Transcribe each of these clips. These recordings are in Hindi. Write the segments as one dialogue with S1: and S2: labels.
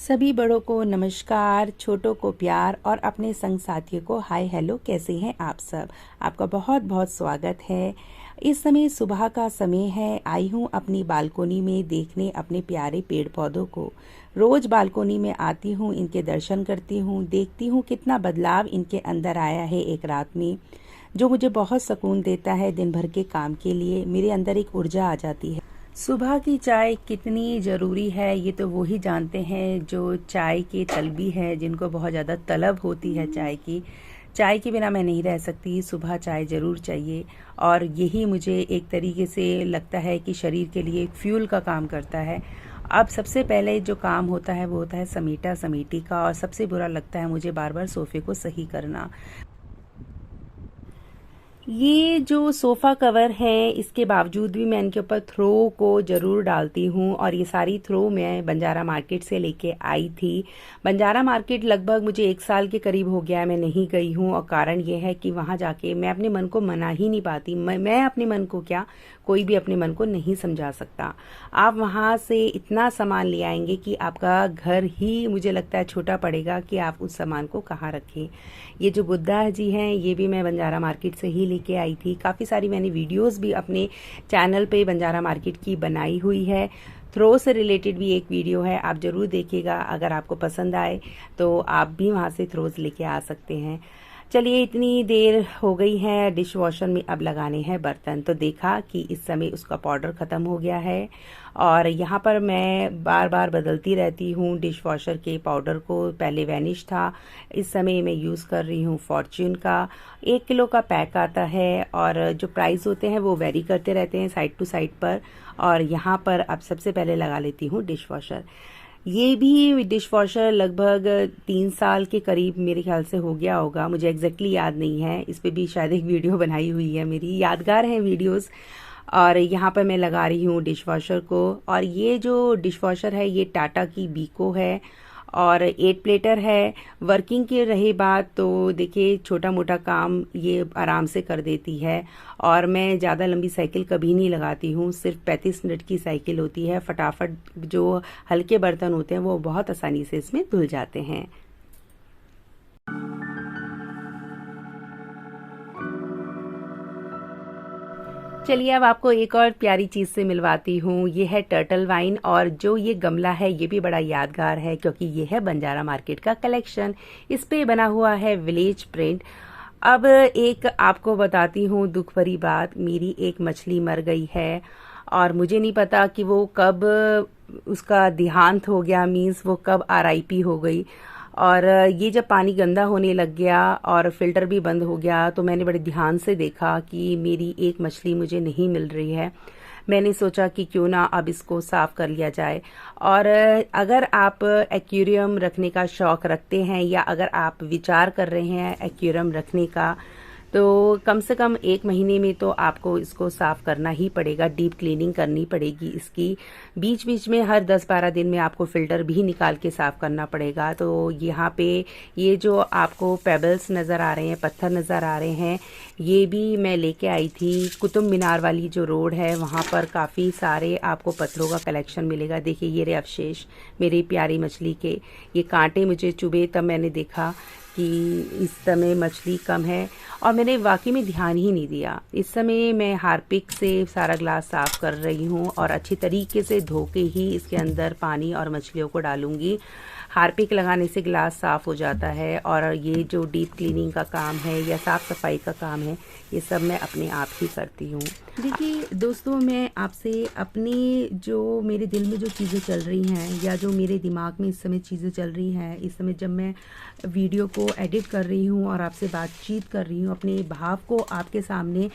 S1: सभी बड़ों को नमस्कार, छोटों को प्यार और अपने संग साथियों को हाय हेलो। कैसे हैं आप सब? आपका बहुत बहुत स्वागत है। इस समय सुबह का समय है। आई हूँ अपनी बालकोनी में देखने अपने प्यारे पेड़ पौधों को। रोज बालकोनी में आती हूँ, इनके दर्शन करती हूँ, देखती हूँ कितना बदलाव इनके अंदर आया है एक रात में, जो मुझे बहुत सुकून देता है। दिन भर के काम के लिए मेरे अंदर एक ऊर्जा आ जाती है। सुबह की चाय कितनी ज़रूरी है ये तो वो ही जानते हैं जो चाय के तलबी है, जिनको बहुत ज़्यादा तलब होती है चाय की। चाय के बिना मैं नहीं रह सकती, सुबह चाय ज़रूर चाहिए। और यही मुझे एक तरीके से लगता है कि शरीर के लिए फ्यूल का काम करता है। अब सबसे पहले जो काम होता है वो होता है समीटा समीटी का, और सबसे बुरा लगता है मुझे बार बार सोफ़े को सही करना। ये जो सोफ़ा कवर है, इसके बावजूद भी मैं इनके ऊपर थ्रो को ज़रूर डालती हूँ, और ये सारी थ्रो मैं बंजारा मार्केट से लेके आई थी। बंजारा मार्केट लगभग मुझे 1 साल के करीब हो गया है मैं नहीं गई हूँ, और कारण ये है कि वहाँ जाके मैं अपने मन को मना ही नहीं पाती। मैं अपने मन को क्या, कोई भी अपने मन को नहीं समझा सकता। आप वहाँ से इतना सामान ले आएंगे कि आपका घर ही मुझे लगता है छोटा पड़ेगा कि आप उस सामान को कहाँ रखें। ये जो बुद्धा जी हैं, ये भी मैं बंजारा मार्केट से ही लेके आई थी। काफ़ी सारी मैंने वीडियोस भी अपने चैनल पे बंजारा मार्केट की बनाई हुई है। थ्रो से रिलेटेड भी एक वीडियो है, आप ज़रूर देखिएगा। अगर आपको पसंद आए तो आप भी वहाँ से थ्रोज लेके आ सकते हैं। चलिए, इतनी देर हो गई है, डिश वॉशर में अब लगाने हैं बर्तन। तो देखा कि इस समय उसका पाउडर ख़त्म हो गया है, और यहाँ पर मैं बार बार बदलती रहती हूँ डिश वॉशर के पाउडर को। पहले वैनिश था, इस समय मैं यूज़ कर रही हूँ फॉर्च्यून का। 1 किलो का पैक आता है, और जो प्राइस होते हैं वो वेरी करते रहते हैं साइड टू साइड पर। और यहाँ पर अब सबसे पहले लगा लेती हूँ डिश वॉशर। ये भी डिश वॉशर लगभग 3 साल के करीब मेरे ख्याल से हो गया होगा, मुझे एग्जैक्टली याद नहीं है। इस पे भी शायद एक वीडियो बनाई हुई है मेरी, यादगार है वीडियोस। और यहाँ पर मैं लगा रही हूँ डिश वॉशर को। और ये जो डिश वॉशर है ये टाटा की बीको है, और 8 प्लेटर है। वर्किंग की रही बात तो देखिए, छोटा मोटा काम ये आराम से कर देती है। और मैं ज़्यादा लंबी साइकिल कभी नहीं लगाती हूँ, सिर्फ 35 मिनट की साइकिल होती है। फटाफट जो हल्के बर्तन होते हैं वो बहुत आसानी से इसमें धुल जाते हैं। चलिए, अब आपको एक और प्यारी चीज़ से मिलवाती हूँ। ये है टर्टल वाइन, और जो ये गमला है ये भी बड़ा यादगार है, क्योंकि ये है बंजारा मार्केट का कलेक्शन। इस पे बना हुआ है विलेज प्रिंट। अब एक आपको बताती हूँ दुख भरी बात, मेरी एक मछली मर गई है, और मुझे नहीं पता कि वो कब उसका देहांत हो गया, मीन्स वो कब आरआईपी हो गई। और ये जब पानी गंदा होने लग गया और फिल्टर भी बंद हो गया, तो मैंने बड़े ध्यान से देखा कि मेरी एक मछली मुझे नहीं मिल रही है। मैंने सोचा कि क्यों ना अब इसको साफ कर लिया जाए। और अगर आप एक्वेरियम रखने का शौक रखते हैं, या अगर आप विचार कर रहे हैं एक्वेरियम रखने का, तो कम से कम 1 महीने में तो आपको इसको साफ करना ही पड़ेगा, डीप क्लीनिंग करनी पड़ेगी इसकी। बीच बीच में हर 10-12 दिन में आपको फिल्टर भी निकाल के साफ करना पड़ेगा। तो यहाँ पे ये जो आपको पेबल्स नज़र आ रहे हैं, पत्थर नज़र आ रहे हैं, ये भी मैं लेके आई थी। कुतुब मीनार वाली जो रोड है वहाँ पर काफ़ी सारे आपको पत्थरों का कलेक्शन मिलेगा। देखिए, ये रहे अवशेष मेरी प्यारी मछली के। ये कांटे मुझे चुभे तब मैंने देखा कि इस समय मछली कम है, और मैंने वाकई में ध्यान ही नहीं दिया। इस समय मैं हार्पिक से सारा ग्लास साफ कर रही हूँ, और अच्छी तरीके से धो के ही इसके अंदर पानी और मछलियों को डालूंगी। हार्पिक लगाने से ग्लास साफ हो जाता है, और ये जो डीप क्लीनिंग का काम है या साफ़ सफाई का काम है, ये सब मैं अपने आप ही करती हूँ। देखिए दोस्तों, मैं आपसे अपनी जो मेरे दिल में जो चीज़ें चल रही हैं, या जो मेरे दिमाग में इस समय चीज़ें चल रही हैं, इस समय जब मैं वीडियो को एडिट कर रही हूँ और आपसे बातचीत कर रही हूँ, अपने भाव को आपके सामने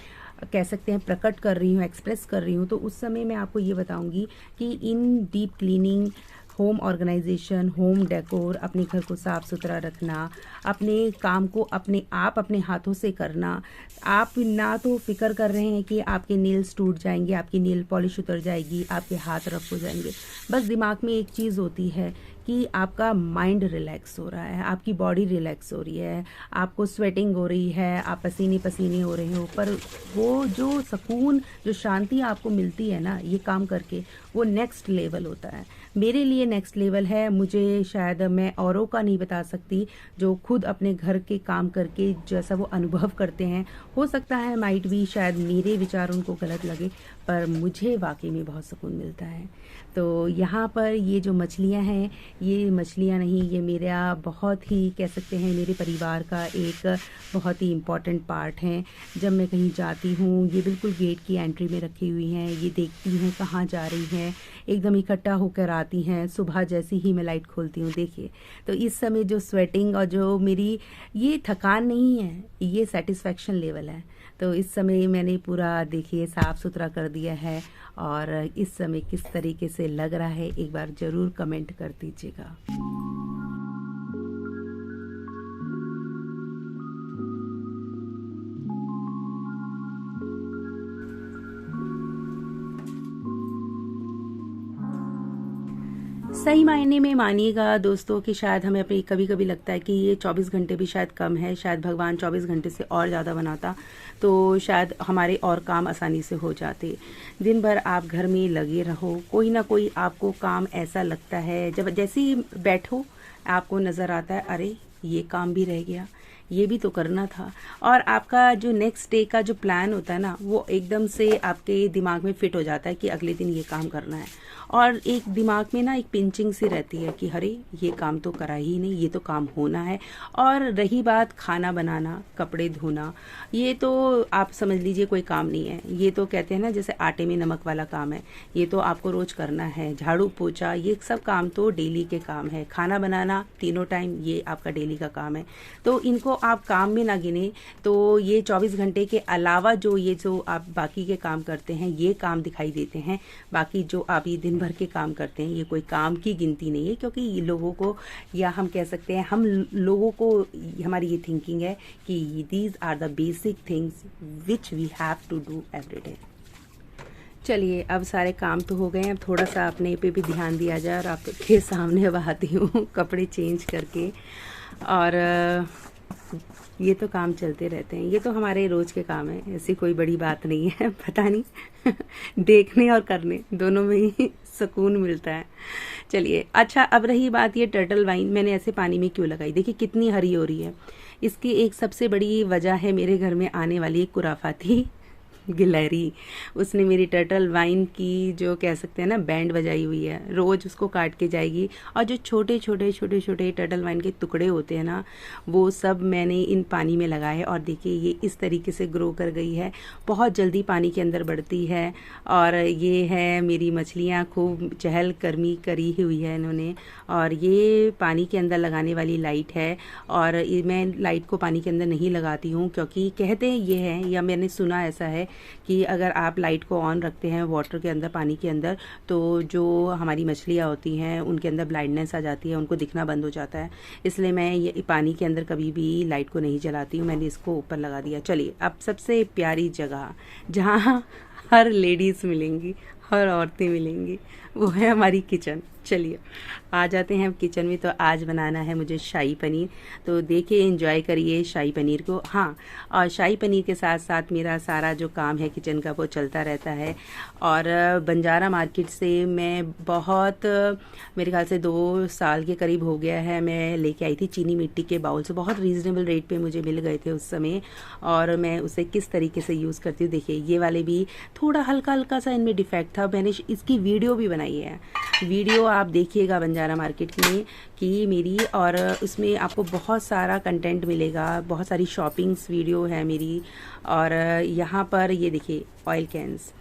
S1: कह सकते हैं प्रकट कर रही हूँ, एक्सप्रेस कर रही हूँ, तो उस समय मैं आपको ये बताऊंगी कि in deep cleaning, home organisation, home decor, अपने घर को साफ़ सुथरा रखना, अपने काम को अपने हाथों से करना। आप ना तो फिक्र कर रहे हैं कि आपके नेल्स टूट जाएंगे, आपकी नेल पॉलिश उतर जाएगी, आपके हाथ रफ हो जाएंगे। बस दिमाग में एक चीज़ होती है कि आपका माइंड रिलैक्स हो रहा है, आपकी बॉडी रिलैक्स हो रही है, आपको स्वेटिंग हो रही है, आप पसीने पसीने हो रहे हो, पर वो जो सुकून, जो शांति आपको मिलती है ना ये काम करके, वो नेक्स्ट लेवल होता है। मेरे लिए नेक्स्ट लेवल है। मुझे शायद मैं औरों का नहीं बता सकती जो खुद अपने घर के काम करके जैसा वो अनुभव करते हैं। हो सकता है माइट भी शायद मेरे विचार उनको गलत लगे, पर मुझे वाकई में बहुत सुकून मिलता है। तो यहाँ पर ये जो मछलियाँ हैं, ये मछलियाँ नहीं, ये मेरा बहुत ही कह सकते हैं मेरे परिवार का एक बहुत ही इम्पॉर्टेंट पार्ट है। जब मैं कहीं जाती हूँ, ये बिल्कुल गेट की एंट्री में रखी हुई हैं। ये देखती हैं कहाँ जा रही हैं, एकदम इकट्ठा होकर आती हैं। सुबह जैसे ही मैं लाइट खोलती हूँ, देखिए तो इस समय जो स्वेटिंग और जो मेरी ये थकान नहीं है, ये सेटिस्फैक्शन लेवल है। तो इस समय मैंने पूरा देखिए साफ़ सुथरा कर दिया है, और इस समय किस तरीके से लग रहा है एक बार ज़रूर कमेंट कर दीजिएगा। सही मायने में मानिएगा दोस्तों कि शायद हमें अपनी कभी कभी लगता है कि ये 24 घंटे भी शायद कम है। शायद भगवान 24 घंटे से और ज़्यादा बनाता तो शायद हमारे और काम आसानी से हो जाते। दिन भर आप घर में लगे रहो, कोई ना कोई आपको काम ऐसा लगता है, जब जैसे ही बैठो आपको नज़र आता है अरे ये काम भी रह गया, ये भी तो करना था। और आपका जो नेक्स्ट डे का जो प्लान होता है ना, वो एकदम से आपके दिमाग में फिट हो जाता है कि अगले दिन ये काम करना है। और एक दिमाग में ना एक पिंचिंग सी रहती है कि अरे ये काम तो करा ही नहीं, ये तो काम होना है। और रही बात खाना बनाना, कपड़े धोना, ये तो आप समझ लीजिए कोई काम नहीं है। ये तो कहते हैं ना जैसे आटे में नमक वाला काम है, ये तो आपको रोज करना है। झाड़ू पोछा, ये सब काम तो डेली के काम है। खाना बनाना तीनों टाइम, ये आपका डेली का काम है। तो इनको आप काम में ना गिने तो ये 24 घंटे के अलावा जो आप बाकी के काम करते हैं, ये काम दिखाई देते हैं। बाकी जो आप ये दिन भर के काम करते हैं, ये कोई काम की गिनती नहीं है। क्योंकि ये लोगों को, या हम कह सकते हैं हम लोगों को, हमारी ये थिंकिंग है कि these are the basic things which we have to do every day. चलिए अब सारे काम तो हो गए हैं, अब थोड़ा सा अपने पे भी ध्यान दिया जाए। और आपके सामने अब आती हूँ कपड़े चेंज करके। और ये तो काम चलते रहते हैं, ये तो हमारे रोज के काम है, ऐसी कोई बड़ी बात नहीं है। पता नहीं देखने और करने दोनों में ही सुकून मिलता है। चलिए अच्छा, अब रही बात ये टर्टल वाइन मैंने ऐसे पानी में क्यों लगाई, देखिए कितनी हरी हो रही है। इसकी एक सबसे बड़ी वजह है मेरे घर में आने वाली एक कुराफाती गिलहरी। उसने मेरी टर्टल वाइन की जो कह सकते हैं ना बैंड बजाई हुई है, रोज उसको काट के जाएगी। और जो छोटे छोटे टर्टल वाइन के टुकड़े होते हैं ना, वो सब मैंने इन पानी में लगाए। और देखिए ये इस तरीके से ग्रो कर गई है, बहुत जल्दी पानी के अंदर बढ़ती है। और ये है मेरी मछलियाँ, खूब चहल कर्मी करी हुई है इन्होंने। और ये पानी के अंदर लगाने वाली लाइट है। और मैं लाइट को पानी के अंदर नहीं लगाती हूँ, क्योंकि कहते हैं ये है, या मैंने सुना ऐसा है कि अगर आप लाइट को ऑन रखते हैं वाटर के अंदर, पानी के अंदर, तो जो हमारी मछलियाँ होती हैं उनके अंदर ब्लाइंडनेस आ जाती है, उनको दिखना बंद हो जाता है। इसलिए मैं ये पानी के अंदर कभी भी लाइट को नहीं जलाती हूँ, मैंने इसको ऊपर लगा दिया। चलिए अब सबसे प्यारी जगह जहाँ हर लेडीज़ मिलेंगी, हर औरतें मिलेंगी, वो है हमारी किचन। चलिए आ जाते हैं अब किचन में। तो आज बनाना है मुझे शाही पनीर, तो देखिए एंजॉय करिए शाही पनीर को। हाँ, और शाही पनीर के साथ साथ मेरा सारा जो काम है किचन का वो चलता रहता है। और बंजारा मार्केट से मैं बहुत, मेरे ख्याल से 2 साल के करीब हो गया है, मैं लेके आई थी चीनी मिट्टी के बाउल से। बहुत रीज़नेबल रेट पे मुझे मिल गए थे उस समय, और मैं उसे किस तरीके से यूज़ करती हूँ। देखिए ये वाले भी थोड़ा हल्का हल्का सा इनमें डिफेक्ट था, मैंने इसकी वीडियो भी बनाई है। वीडियो आप देखिएगा बंजारा मार्केट में की मेरी, और उसमें आपको बहुत सारा कंटेंट मिलेगा, बहुत सारी शॉपिंग्स वीडियो है मेरी। और यहाँ पर ये देखिए ऑयल कैंस,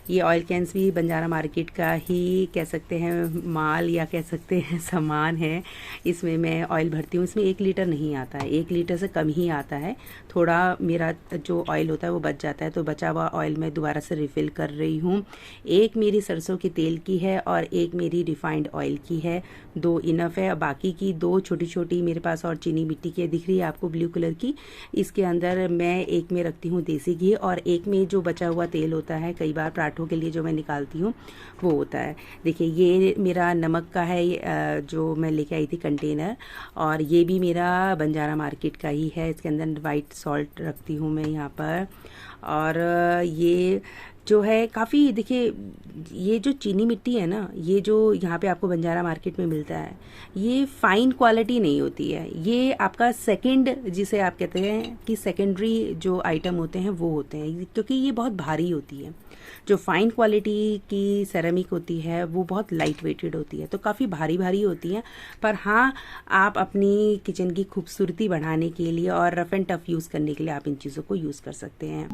S1: ये ऑयल कैंस भी बंजारा मार्केट का ही कह सकते हैं माल, या कह सकते हैं सामान है। इसमें मैं ऑयल भरती हूँ, इसमें 1 लीटर नहीं आता है, 1 लीटर से कम ही आता है। थोड़ा मेरा जो ऑयल होता है वो बच जाता है, तो बचा हुआ ऑयल मैं दोबारा से रिफ़िल कर रही हूँ। एक मेरी सरसों के तेल की है और एक मेरी रिफाइंड ऑयल की है, 2 इनफ है। बाकी की 2 छोटी छोटी मेरे पास और चीनी मिट्टी की दिख रही है आपको ब्लू कलर की। इसके अंदर मैं एक में रखती हूँ देसी घी, और एक में जो बचा हुआ तेल होता है, कई बार पराठे पराठों के लिए जो मैं निकालती हूँ वो होता है। देखिए ये मेरा नमक का है जो मैं लेके आई थी कंटेनर, और ये भी मेरा बंजारा मार्केट का ही है। इसके अंदर वाइट सॉल्ट रखती हूँ मैं यहाँ पर। और ये जो है काफ़ी, देखिए ये जो चीनी मिट्टी है ना, ये जो यहाँ पे आपको बंजारा मार्केट में मिलता है, ये फाइन क्वालिटी नहीं होती है। ये आपका सेकंड, जिसे आप कहते हैं कि सेकेंडरी जो आइटम होते हैं वो होते हैं, क्योंकि ये बहुत भारी होती है। जो फाइन क्वालिटी की सेरेमिक होती है वो बहुत लाइट वेटेड होती है, तो काफ़ी भारी भारी होती है। पर हाँ, आप अपनी किचन की खूबसूरती बढ़ाने के लिए और रफ एंड टफ यूज़ करने के लिए आप इन चीज़ों को यूज़ कर सकते हैं।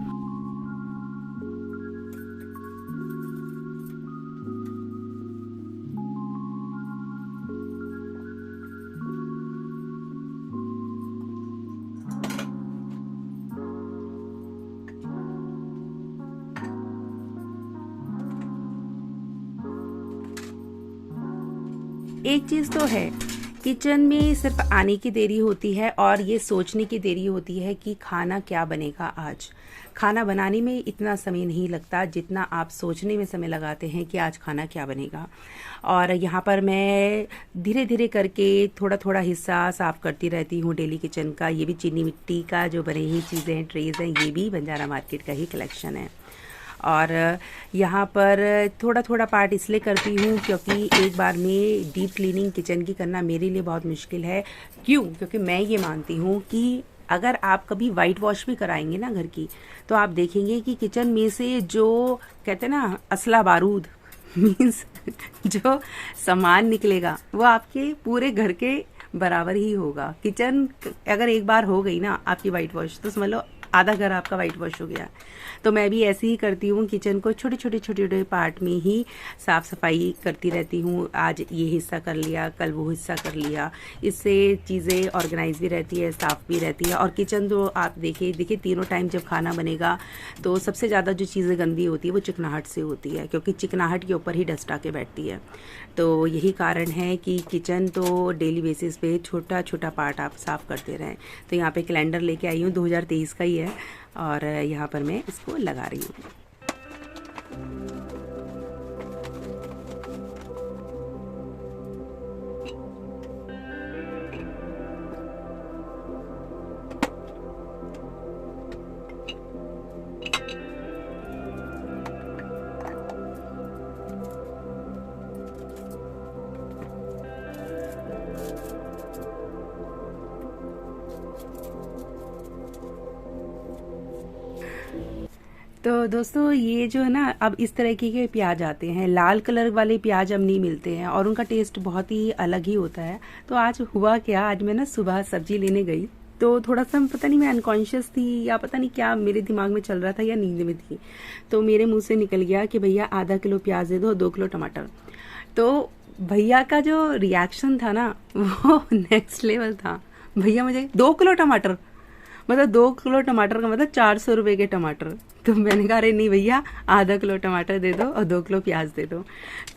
S1: एक चीज़ तो है, किचन में सिर्फ आने की देरी होती है और ये सोचने की देरी होती है कि खाना क्या बनेगा आज। खाना बनाने में इतना समय नहीं लगता जितना आप सोचने में समय लगाते हैं कि आज खाना क्या बनेगा। और यहाँ पर मैं धीरे धीरे करके थोड़ा थोड़ा हिस्सा साफ करती रहती हूँ डेली किचन का। ये भी चीनी मिट्टी का जो बने ही चीज़ें हैं, ट्रेज़ हैं, ये भी बंजारा मार्केट का ही कलेक्शन है। और यहाँ पर थोड़ा थोड़ा पार्ट इसलिए करती हूँ क्योंकि एक बार में डीप क्लीनिंग किचन की करना मेरे लिए बहुत मुश्किल है। क्यों? क्योंकि मैं ये मानती हूँ कि अगर आप कभी वाइट वॉश भी कराएंगे ना घर की, तो आप देखेंगे कि किचन में से जो कहते हैं ना असला बारूद मीन्स जो सामान निकलेगा वो आपके पूरे घर के बराबर ही होगा। किचन अगर एक बार हो गई ना आपकी वाइट वॉश, तो समझ लो आधा घर आपका वाइट वॉश हो गया। तो मैं भी ऐसे ही करती हूँ, किचन को छोटे छोटे छोटे छोटे पार्ट में ही साफ सफाई करती रहती हूँ। आज ये हिस्सा कर लिया, कल वो हिस्सा कर लिया। इससे चीज़ें ऑर्गेनाइज भी रहती है, साफ भी रहती है। और किचन तो आप देखिए तीनों टाइम जब खाना बनेगा तो सबसे ज़्यादा जो चीज़ें गंदी होती है वो चिकनाहट से होती है, क्योंकि चिकनाहट के ऊपर ही डस्ट आके बैठती है। तो यही कारण है कि किचन तो डेली बेसिस पे छोटा छोटा पार्ट आप साफ करते रहें। तो यहाँ पे कैलेंडर लेके आई हूँ, 2023 का ही है, और यहाँ पर मैं इसको लगा रही हूँ। तो दोस्तों ये जो है ना, अब इस तरह के प्याज आते हैं, लाल कलर वाले प्याज अब नहीं मिलते हैं और उनका टेस्ट बहुत ही अलग ही होता है। तो आज हुआ क्या, आज मैं ना सुबह सब्जी लेने गई तो थोड़ा सा पता नहीं मैं अनकॉन्शियस थी या पता नहीं क्या मेरे दिमाग में चल रहा था या नींद में थी, तो मेरे मुंह से निकल गया कि भैया आधा किलो प्याज दे दो, 2 किलो टमाटर। तो भैया का जो रिएक्शन था ना वो नेक्स्ट लेवल था। भैया मुझे 2 किलो टमाटर, मतलब 2 किलो टमाटर का मतलब 400 रुपए के टमाटर। तो मैंने कहा अरे नहीं भैया, आधा किलो टमाटर दे दो और 2 किलो प्याज दे दो।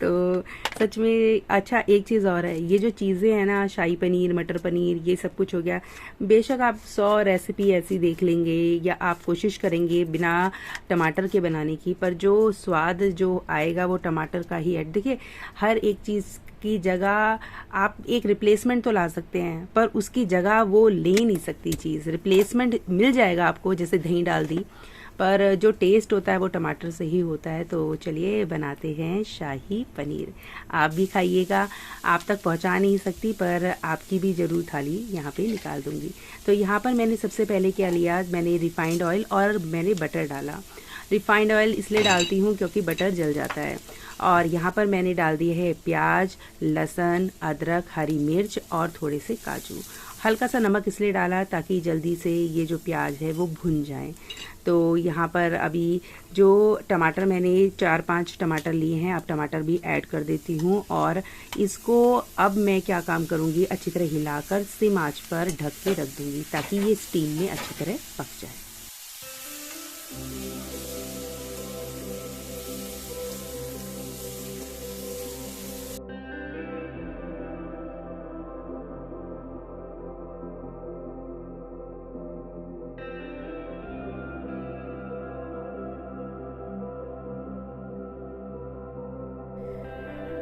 S1: तो सच में अच्छा, एक चीज़ और है, ये जो चीज़ें हैं ना, शाही पनीर, मटर पनीर, ये सब कुछ हो गया। बेशक आप 100 रेसिपी ऐसी देख लेंगे या आप कोशिश करेंगे बिना टमाटर के बनाने की, पर जो स्वाद जो आएगा वो टमाटर का ही है। देखिए हर एक चीज़ की जगह आप एक रिप्लेसमेंट तो ला सकते हैं, पर उसकी जगह वो ले नहीं सकती चीज़। रिप्लेसमेंट मिल जाएगा आपको, जैसे दही डाल दी, पर जो टेस्ट होता है वो टमाटर से ही होता है। तो चलिए बनाते हैं शाही पनीर। आप भी खाइएगा, आप तक पहुंचा नहीं सकती पर आपकी भी ज़रूर थाली यहाँ पे निकाल दूंगी। तो यहाँ पर मैंने सबसे पहले क्या लिया, मैंने रिफाइंड ऑयल और मैंने बटर डाला। रिफाइंड ऑयल इसलिए डालती हूँ क्योंकि बटर जल जाता है। और यहाँ पर मैंने डाल दिए है प्याज, लहसुन, अदरक, हरी मिर्च और थोड़े से काजू। हल्का सा नमक इसलिए डाला ताकि जल्दी से ये जो प्याज है वो भुन जाए। तो यहाँ पर अभी जो टमाटर मैंने 4-5 टमाटर लिए हैं, अब टमाटर भी ऐड कर देती हूँ। और इसको अब मैं क्या काम करूँगी, अच्छी तरह हिलाकर सिम आंच पर ढक के रख दूँगी ताकि ये स्टीम में अच्छी तरह पक जाए।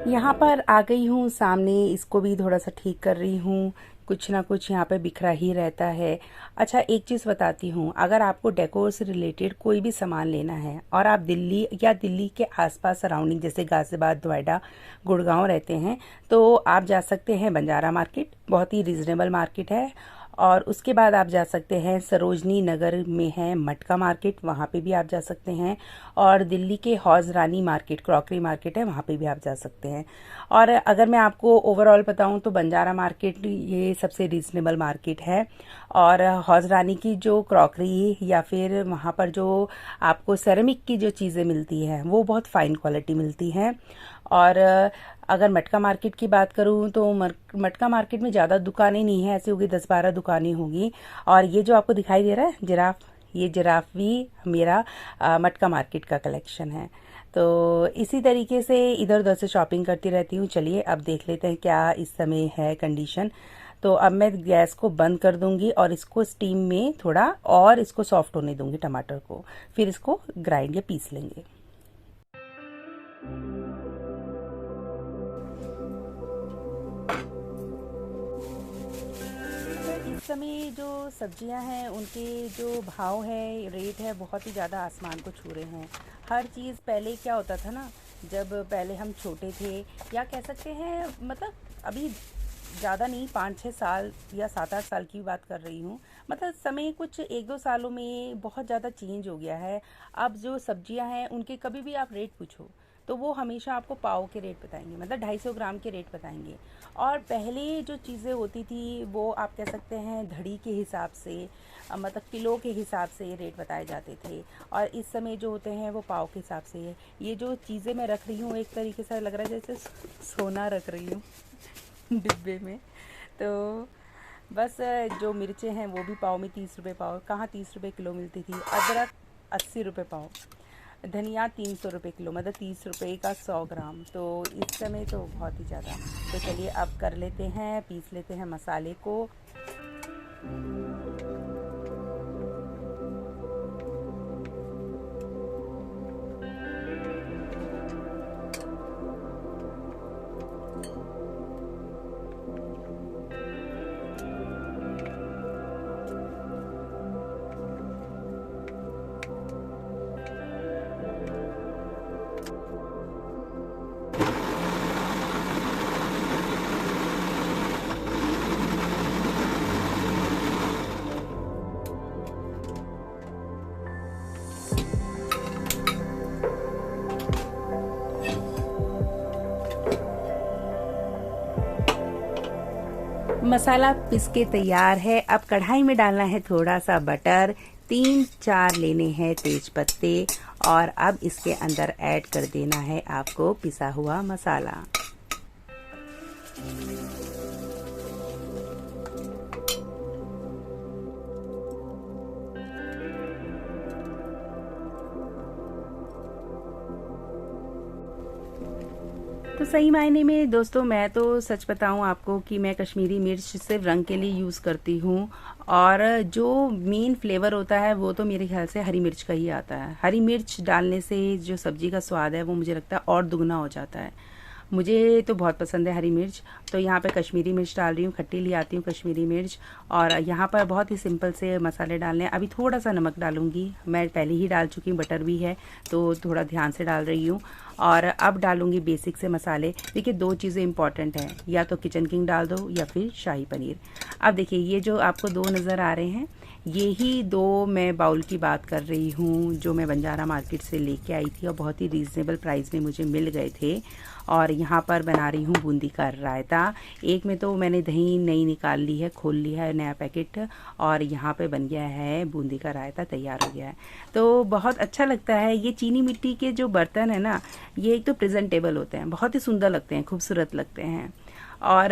S1: यहाँ पर आ गई हूँ सामने, इसको भी थोड़ा सा ठीक कर रही हूँ। कुछ ना कुछ यहाँ पे बिखरा ही रहता है। अच्छा, एक चीज़ बताती हूँ, अगर आपको डेकोर से रिलेटेड कोई भी सामान लेना है और आप दिल्ली या दिल्ली के आसपास सराउंडिंग जैसे गाजियाबाद, नोएडा, गुड़गांव रहते हैं, तो आप जा सकते हैं बंजारा मार्केट। बहुत ही रिजनेबल मार्केट है। और उसके बाद आप जा सकते हैं सरोजनी नगर में है मटका मार्केट, वहाँ पे भी आप जा सकते हैं। और दिल्ली के हौज रानी मार्केट, क्रॉकरी मार्केट है, वहाँ पे भी आप जा सकते हैं। और अगर मैं आपको ओवरऑल बताऊं तो बंजारा मार्केट ये सबसे रीजनेबल मार्केट है। और हौज रानी की जो क्रॉकरी या फिर वहाँ पर जो आपको सेरेमिक की जो चीज़ें मिलती हैं वो बहुत फाइन क्वालिटी मिलती हैं। और अगर मटका मार्केट की बात करूं तो मटका मार्केट में ज़्यादा दुकानें नहीं है, ऐसी होगी 10-12 दुकानें होंगी। और ये जो आपको दिखाई दे रहा है जिराफ, ये जिराफ भी मेरा मटका मार्केट का कलेक्शन है। तो इसी तरीके से इधर उधर से शॉपिंग करती रहती हूँ। चलिए अब देख लेते हैं क्या इस समय है कंडीशन। तो अब मैं गैस को बंद कर दूंगी और इसको स्टीम में थोड़ा और इसको सॉफ्ट होने दूंगी टमाटर को, फिर इसको ग्राइंड या पीस लेंगे। इस समय जो सब्जियां हैं उनके जो भाव है, रेट है, बहुत ही ज़्यादा आसमान को छू रहे हैं। हर चीज़ पहले क्या होता था ना, जब पहले हम छोटे थे, या कह सकते हैं मतलब अभी ज़्यादा नहीं, 5-6 साल या 7-8 साल की बात कर रही हूँ। मतलब समय कुछ 1-2 सालों में बहुत ज़्यादा चेंज हो गया है। अब जो सब्जियां हैं उनके कभी भी आप रेट पूछो तो वो हमेशा आपको पाव के रेट बताएंगे, मतलब 250 ग्राम के रेट बताएंगे। और पहले जो चीज़ें होती थी वो आप कह सकते हैं धड़ी के हिसाब से, मतलब किलो के हिसाब से रेट बताए जाते थे। और इस समय जो होते हैं वो पाव के हिसाब से है। ये जो चीज़ें मैं रख रही हूँ एक तरीके से लग रहा है जैसे सोना रख रही हूँ डिब्बे में। तो बस जो मिर्चें हैं वो भी पाव में 30 रुपये पाव, कहाँ 30 रुपये किलो मिलती थी। अदरक 80 रुपये पाव, धनिया 300 रुपये किलो, मतलब 30 रुपये का 100 ग्राम। तो इस समय तो बहुत ही ज़्यादा। तो चलिए अब कर लेते हैं, पीस लेते हैं मसाले को। मसाला पिस के तैयार है। अब कढ़ाई में डालना है थोड़ा सा बटर, 3-4 लेने हैं तेज पत्ते, और अब इसके अंदर ऐड कर देना है आपको पिसा हुआ मसाला। तो सही मायने में दोस्तों, मैं तो सच बताऊं आपको कि मैं कश्मीरी मिर्च सिर्फ रंग के लिए यूज़ करती हूँ। और जो मेन फ्लेवर होता है वो तो मेरे ख्याल से हरी मिर्च का ही आता है। हरी मिर्च डालने से जो सब्जी का स्वाद है वो मुझे लगता है और दुगना हो जाता है। मुझे तो बहुत पसंद है हरी मिर्च। तो यहाँ पे कश्मीरी मिर्च डाल रही हूँ, खट्टी ले आती हूँ कश्मीरी मिर्च। और यहाँ पर बहुत ही सिंपल से मसाले डालने हैं। अभी थोड़ा सा नमक डालूंगी, मैं पहले ही डाल चुकी हूँ, बटर भी है तो थोड़ा ध्यान से डाल रही हूँ। और अब डालूंगी बेसिक से मसाले। देखिए 2 चीज़ें इंपॉर्टेंट हैं, या तो किचन किंग डाल दो या फिर शाही पनीर। अब देखिए ये जो आपको 2 नज़र आ रहे हैं, ये ही 2 मैं बाउल की बात कर रही हूँ जो मैं बंजारा मार्केट से लेके आई थी और बहुत ही रीज़नेबल प्राइस में मुझे मिल गए थे। और यहाँ पर बना रही हूँ बूंदी का रायता। एक में तो मैंने दही नई निकाल ली है, खोल लिया है नया पैकेट, और यहाँ पे बन गया है बूंदी का रायता, तैयार हो गया है। तो बहुत अच्छा लगता है। ये चीनी मिट्टी के जो बर्तन है ना, ये एक तो प्रेजेंटेबल होते हैं, बहुत ही सुंदर लगते हैं, खूबसूरत लगते हैं। और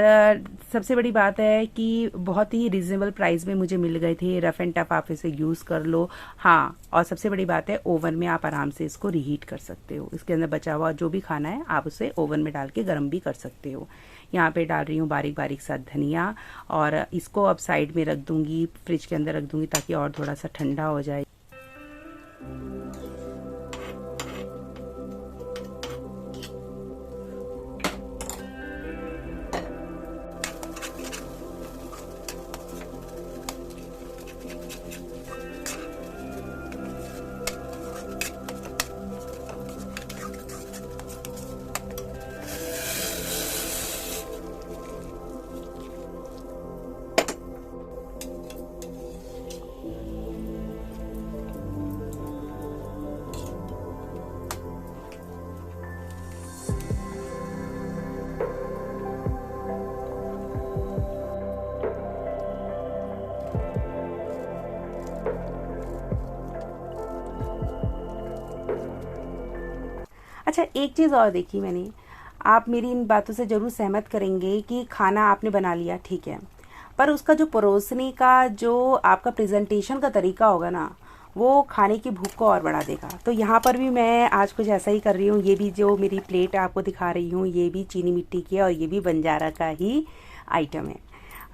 S1: सबसे बड़ी बात है कि बहुत ही रिजनेबल प्राइस में मुझे मिल गए थे। रफ़ एंड टफ आप इसे यूज़ कर लो। हाँ, और सबसे बड़ी बात है ओवन में आप आराम से इसको रीहीट कर सकते हो। इसके अंदर बचा हुआ जो भी खाना है आप उसे ओवन में डाल के गर्म भी कर सकते हो। यहाँ पे डाल रही हूँ बारीक बारीक सा धनिया, और इसको अब साइड में रख दूँगी, फ्रिज के अंदर रख दूँगी ताकि और थोड़ा सा ठंडा हो जाए। अच्छा, एक चीज़ और देखी मैंने, आप मेरी इन बातों से ज़रूर सहमत करेंगे कि खाना आपने बना लिया, ठीक है, पर उसका जो परोसने का, जो आपका प्रेजेंटेशन का तरीका होगा ना, वो खाने की भूख को और बढ़ा देगा। तो यहाँ पर भी मैं आज कुछ ऐसा ही कर रही हूँ। ये भी जो मेरी प्लेट आपको दिखा रही हूँ, ये भी चीनी मिट्टी की है और ये भी बंजारा का ही आइटम है।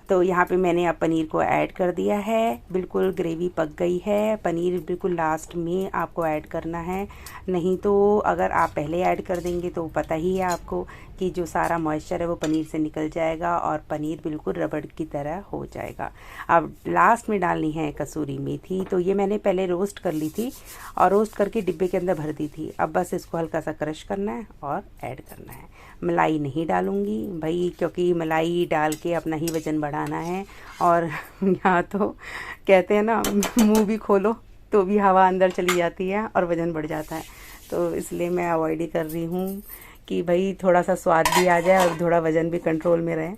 S1: तो यहाँ पे मैंने अब पनीर को ऐड कर दिया है। बिल्कुल ग्रेवी पक गई है। पनीर बिल्कुल लास्ट में आपको ऐड करना है, नहीं तो अगर आप पहले ऐड कर देंगे तो पता ही है आपको कि जो सारा मॉइस्चर है वो पनीर से निकल जाएगा और पनीर बिल्कुल रबड़ की तरह हो जाएगा। अब लास्ट में डालनी है कसूरी मेथी। तो ये मैंने पहले रोस्ट कर ली थी और रोस्ट करके डिब्बे के अंदर भर दी थी। अब बस इसको हल्का सा क्रश करना है और ऐड करना है। मलाई नहीं डालूंगी भाई, क्योंकि मलाई डाल के अपना ही वज़न बढ़ाना है। और यहाँ तो कहते हैं ना, मुंह भी खोलो तो भी हवा अंदर चली जाती है और वज़न बढ़ जाता है। तो इसलिए मैं अवॉइड ही कर रही हूँ कि भाई थोड़ा सा स्वाद भी आ जाए और थोड़ा वज़न भी कंट्रोल में रहे।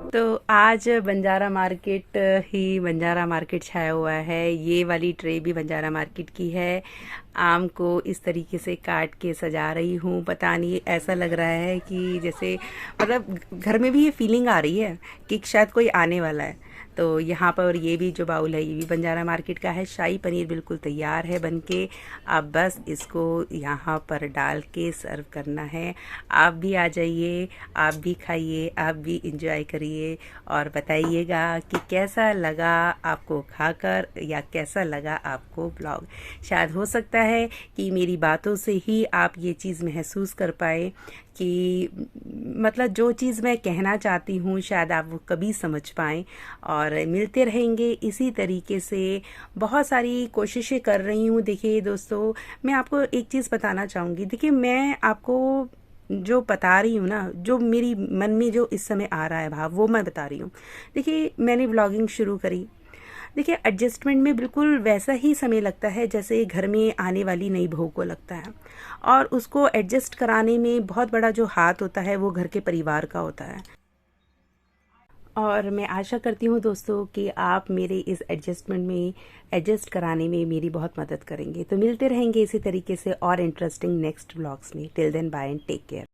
S1: तो आज बंजारा मार्केट ही बंजारा मार्केट छाया हुआ है। ये वाली ट्रे भी बंजारा मार्केट की है। आम को इस तरीके से काट के सजा रही हूँ। पता नहीं, ऐसा लग रहा है कि जैसे मतलब घर में भी ये फीलिंग आ रही है कि शायद कोई आने वाला है। तो यहाँ पर ये भी जो बाउल है ये भी बंजारा मार्केट का है। शाही पनीर बिल्कुल तैयार है बनके। अब बस इसको यहाँ पर डाल के सर्व करना है। आप भी आ जाइए, आप भी खाइए, आप भी इंजॉय करिए और बताइएगा कि कैसा लगा आपको खाकर या कैसा लगा आपको ब्लॉग। शायद हो सकता है कि मेरी बातों से ही आप ये चीज़ महसूस कर पाए कि मतलब जो चीज़ मैं कहना चाहती हूँ शायद आप वो कभी समझ पाएँ। और मिलते रहेंगे इसी तरीके से। बहुत सारी कोशिशें कर रही हूँ। देखिए दोस्तों, मैं आपको एक चीज़ बताना चाहूँगी। देखिए, मैं आपको जो बता रही हूँ ना, जो मेरी मन में जो इस समय आ रहा है भाव, वो मैं बता रही हूँ। देखिए, मैंने व्लॉगिंग शुरू करी। देखिए, एडजस्टमेंट में बिल्कुल वैसा ही समय लगता है जैसे घर में आने वाली नई बहू को लगता है। और उसको एडजस्ट कराने में बहुत बड़ा जो हाथ होता है वो घर के परिवार का होता है। और मैं आशा करती हूँ दोस्तों कि आप मेरे इस एडजस्टमेंट में, एडजस्ट कराने में मेरी बहुत मदद करेंगे। तो मिलते रहेंगे इसी तरीके से और इंटरेस्टिंग नेक्स्ट व्लॉग्स में। Till then, bye and take care.